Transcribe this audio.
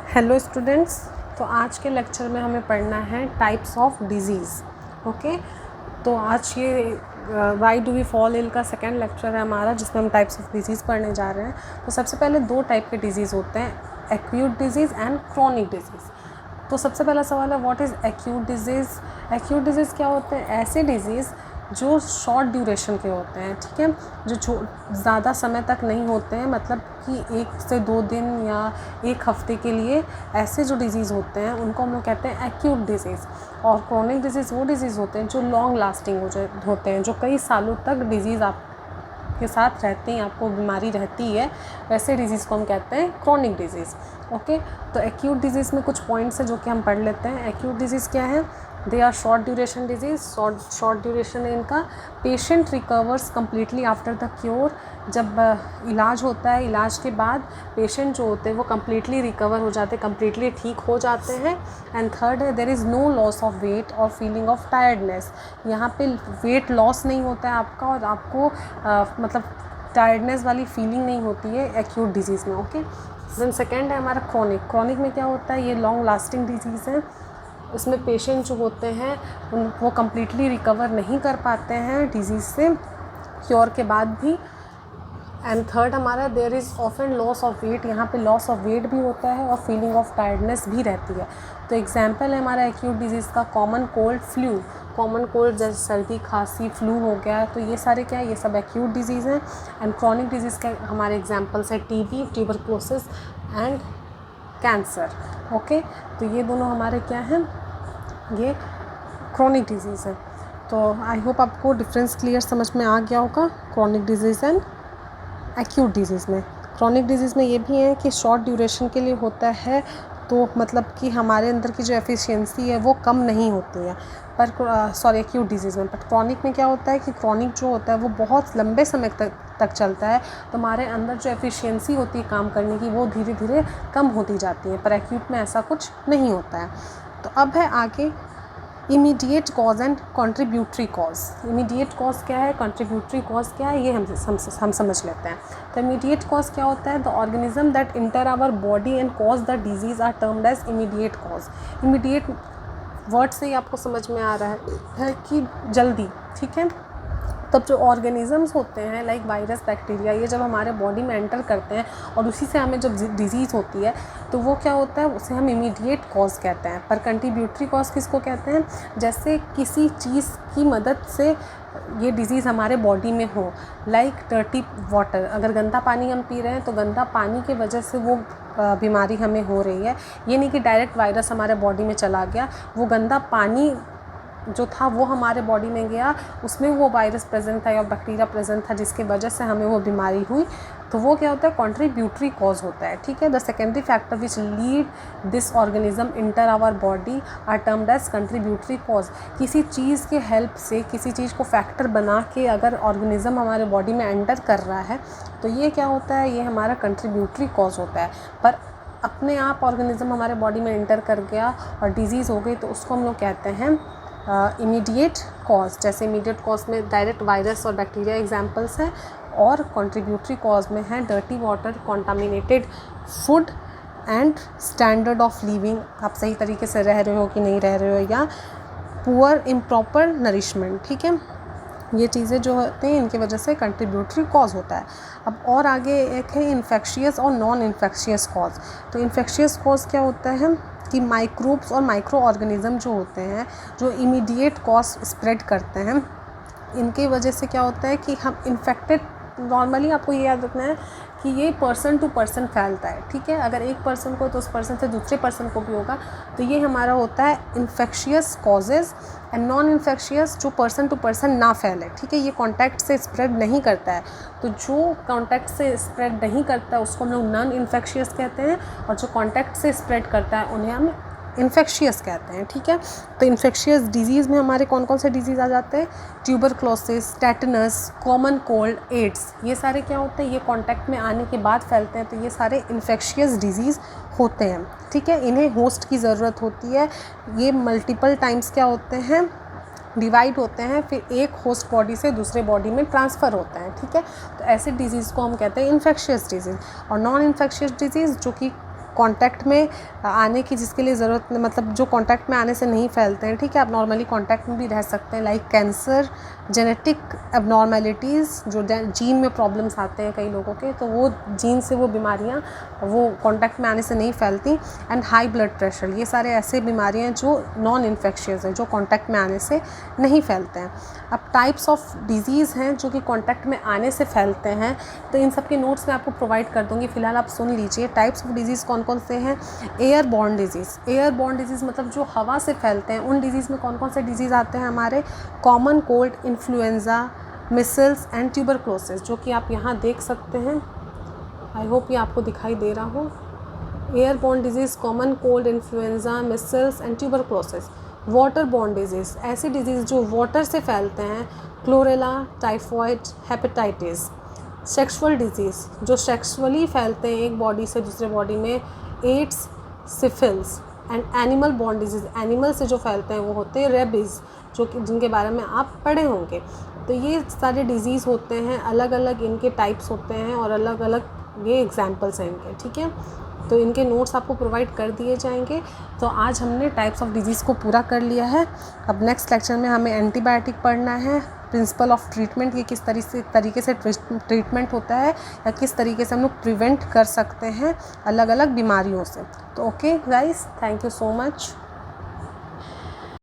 Hello students, तो आज के लेक्चर में हमें पढ़ना है टाइप्स ऑफ डिजीज़। ओके, तो आज ये why do we fall ill का सेकेंड लेक्चर है हमारा, जिसमें हम टाइप्स ऑफ डिजीज़ पढ़ने जा रहे हैं। तो सबसे पहले दो टाइप के डिजीज़ होते हैं, acute disease and chronic disease. तो सबसे पहला सवाल है, what is acute disease. Acute disease क्या होते हैं? ऐसे डिजीज़ जो शॉर्ट ड्यूरेशन के होते हैं, ठीक है, जो ज़्यादा समय तक नहीं होते हैं, मतलब कि 1 से 2 दिन या 1 हफ्ते के लिए ऐसे जो डिज़ीज़ होते हैं उनको हम लोग कहते हैं एक्यूट डिजीज़। और क्रॉनिक डिजीज़ वो डिज़ीज़ होते हैं जो लॉन्ग लास्टिंग होते हैं, जो कई सालों तक डिज़ीज़ आपके साथ रहती हैं, आपको बीमारी रहती है, वैसे डिज़ीज़ को हम कहते हैं क्रॉनिक डिज़ीज़। ओके, तो एक्यूट डिज़ीज़ में कुछ पॉइंट्स हैं जो कि हम पढ़ लेते हैं। एक्यूट डिज़ीज़ क्या है? They are short duration disease. Short duration है इनका। Patient recovers completely after the cure. जब इलाज होता है, इलाज के बाद पेशेंट जो होते हैं वो कम्प्लीटली रिकवर हो जाते हैं, कम्प्लीटली ठीक हो जाते हैं। एंड थर्ड है, there is no loss of weight और फीलिंग ऑफ टायर्डनेस। यहाँ पे वेट लॉस नहीं होता है आपका, और आपको मतलब टायर्डनेस वाली फीलिंग नहीं होती है एक्यूट डिजीज़ में। ओके, देन सेकेंड है हमारा क्रॉनिक। क्रॉनिक में क्या होता है? ये लॉन्ग लास्टिंग डिजीज़ है। इसमें पेशेंट जो होते हैं वो कम्प्लीटली रिकवर नहीं कर पाते हैं डिज़ीज़ से क्योर के बाद भी। एंड थर्ड हमारा, there is often loss of weight. यहाँ पे लॉस ऑफ वेट भी होता है और फीलिंग ऑफ टायर्डनेस भी रहती है। तो एग्जांपल है हमारा एक्यूट डिजीज़ का common cold, flu. Common cold जैसे सर्दी, खांसी, फ्लू हो गया, तो ये सारे क्या है? ये सब एक्यूट डिजीज़ हैं। एंड क्रॉनिक डिजीज़ के हमारे एग्जाम्पल्स है TB, tuberculosis and cancer. Okay, तो ये दोनों हमारे क्या हैं? ये क्रॉनिक डिजीज़ है। तो आई होप आपको डिफरेंस क्लियर समझ में आ गया होगा chronic disease and acute disease में। क्रॉनिक डिजीज़ में ये भी है कि शॉर्ट ड्यूरेशन के लिए होता है, तो मतलब कि हमारे अंदर की जो एफिशिएंसी है वो कम नहीं होती है, पर एक्यूट डिजीज़ में। बट क्रॉनिक में क्या होता है कि क्रॉनिक जो होता है वो बहुत लंबे समय तक चलता है, तो हमारे अंदर जो एफिशिएंसी होती है काम करने की वो धीरे धीरे कम होती जाती है। पर एक्यूट में ऐसा कुछ नहीं होता है। तो अब है आगे immediate cause and contributory cause. Immediate cause क्या है, कंट्रीब्यूटरी कॉज क्या है, ये हम समझ लेते हैं। तो इमीडिएट कॉज क्या होता है? The organism that enter our body and cause the disease are termed as immediate cause. Immediate word से ही आपको समझ में आ रहा है कि जल्दी, ठीक है। तब जो ऑर्गेनिज़म्स होते हैं लाइक वायरस, बैक्टीरिया, ये जब हमारे बॉडी में एंटर करते हैं और उसी से हमें जब डिज़ीज़ होती है तो वो क्या होता है? उसे हम इमीडिएट कॉज कहते हैं। पर कंट्रीब्यूटरी कॉज किसको कहते हैं? जैसे किसी चीज़ की मदद से ये डिज़ीज़ हमारे बॉडी में हो, लाइक डर्टी वाटर। अगर गंदा पानी हम पी रहे हैं तो गंदा पानी की वजह से वो बीमारी हमें हो रही है। ये नहीं कि डायरेक्ट वायरस हमारे बॉडी में चला गया, वो गंदा पानी जो था वो हमारे बॉडी में गया, उसमें वो वायरस प्रेजेंट था या बैक्टीरिया प्रेजेंट था जिसकी वजह से हमें वो बीमारी हुई, तो वो क्या होता है? कंट्रीब्यूटरी कॉज होता है, ठीक है। The secondary factor which lead this organism enter our body are termed as contributory cause. किसी चीज़ के हेल्प से, किसी चीज़ को फैक्टर बना के अगर ऑर्गेनिज्म हमारे बॉडी में एंटर कर रहा है तो ये क्या होता है? ये हमारा कंट्रीब्यूटरी कॉज होता है। पर अपने आप ऑर्गेनिज्म हमारे बॉडी में एंटर कर गया और डिजीज़ हो गई तो उसको हम लोग कहते हैं इमीडिएट कॉज। जैसे इमीडिएट कॉज में डायरेक्ट वायरस और बैक्टीरिया एग्जांपल्स हैं, और कंट्रीब्यूटरी कॉज में है dirty water, contaminated food and standard of living. आप सही तरीके से रह रहे हो कि नहीं रह रहे हो, या पुअर इम्प्रॉपर नरिशमेंट, ठीक है। ये चीज़ें जो होती हैं इनकी वजह से कंट्रीब्यूटरी कॉज होता है। अब और आगे एक है इन्फेक्शियस और नॉन इन्फेक्शियस कॉज। तो इन्फेक्शियस कॉज क्या होता है कि माइक्रोब्स और माइक्रो ऑर्गेनिज़म जो होते हैं, जो इमीडिएट कॉज स्प्रेड करते हैं, इनकी वजह से क्या होता है कि हम इन्फेक्टेड, नॉर्मली आपको ये याद रखना है कि ये पर्सन टू पर्सन फैलता है, ठीक है। अगर एक पर्सन को तो उस पर्सन से दूसरे पर्सन को भी होगा, तो ये हमारा होता है infectious causes. And non infectious जो पर्सन टू पर्सन ना फैले, ठीक है, ये कॉन्टैक्ट से स्प्रेड नहीं करता है। तो जो कॉन्टैक्ट से स्प्रेड नहीं करता है उसको हम लोग नॉन इन्फेक्शियस कहते हैं, और जो कॉन्टैक्ट से स्प्रेड करता है उन्हें हम इन्फेक्शियस कहते हैं, ठीक है। तो इन्फेक्शियस डिजीज़ में हमारे कौन कौन से डिजीज़ आ जाते हैं? Tuberculosis, tetanus, common cold, AIDS. ये सारे क्या होते हैं? ये कांटेक्ट में आने के बाद फैलते हैं, तो ये सारे इन्फेक्शियस डिजीज़ होते हैं, ठीक है। इन्हें होस्ट की ज़रूरत होती है। ये मल्टीपल टाइम्स क्या होते हैं? डिवाइड होते हैं, फिर एक होस्ट बॉडी से दूसरे बॉडी में ट्रांसफ़र होते हैं, ठीक है। तो ऐसे डिजीज़ को हम कहते हैं इन्फेक्शियस डिजीज़। और नॉन इन्फेक्शियस डिजीज़ जो कि कांटेक्ट में आने की, जिसके लिए ज़रूरत, मतलब जो कांटेक्ट में आने से नहीं फैलते हैं, ठीक है, आप नॉर्मली कांटेक्ट में भी रह सकते हैं, लाइक कैंसर, जेनेटिक एबनॉर्मेलिटीज़, जो जीन में प्रॉब्लम्स आते हैं कई लोगों के, तो वो जीन से वो बीमारियाँ वो कांटेक्ट में आने से नहीं फैलती। एंड हाई ब्लड प्रेशर, ये सारे ऐसे बीमारियाँ हैं जो नॉन इन्फेक्शियस है, जो कांटेक्ट में आने से नहीं फैलते हैं। अब टाइप्स ऑफ डिजीज़ हैं जो कि कांटेक्ट में आने से फैलते हैं, तो इन सब के नोट्स मैं आपको प्रोवाइड कर दूँगी, फ़िलहाल आप सुन लीजिए। टाइप्स ऑफ डिजीज़ कौन कौन से हैं? एयरबॉर्न डिजीज़, एयरबॉर्न डिजीज़ मतलब जो हवा से फैलते हैं। उन डिजीज़ में कौन कौन से डिजीज़ आते हैं हमारे? Common cold, influenza, measles and tuberculosis, जो कि आप यहाँ देख सकते हैं। आई होप ये आपको दिखाई दे रहा हो। Airborne disease, common cold, influenza, measles and tuberculosis. Water borne disease, ऐसी डिजीज़ जो वाटर से फैलते हैं, cholera, typhoid, hepatitis. Sexual disease, जो सेक्सुअली फैलते हैं एक बॉडी से दूसरे बॉडी में, AIDS, syphilis. And animal borne disease, animal से जो फैलते हैं वो होते हैं रेबीज़, जो कि जिनके बारे में आप पढ़े होंगे। तो ये सारे डिजीज़ होते हैं, अलग अलग इनके टाइप्स होते हैं और अलग अलग ये एग्जाम्पल्स हैं इनके, ठीक है। तो इनके नोट्स आपको प्रोवाइड कर दिए जाएंगे। तो आज हमने टाइप्स ऑफ डिजीज़ को पूरा कर लिया है। अब नेक्स्ट लेक्चर में हमें एंटीबायोटिक पढ़ना है, प्रिंसिपल ऑफ ट्रीटमेंट, ये किस तरीके से ट्रीटमेंट होता है या किस तरीके से हम लोग प्रिवेंट कर सकते हैं अलग अलग बीमारियों से। तो okay guys, thank you so much.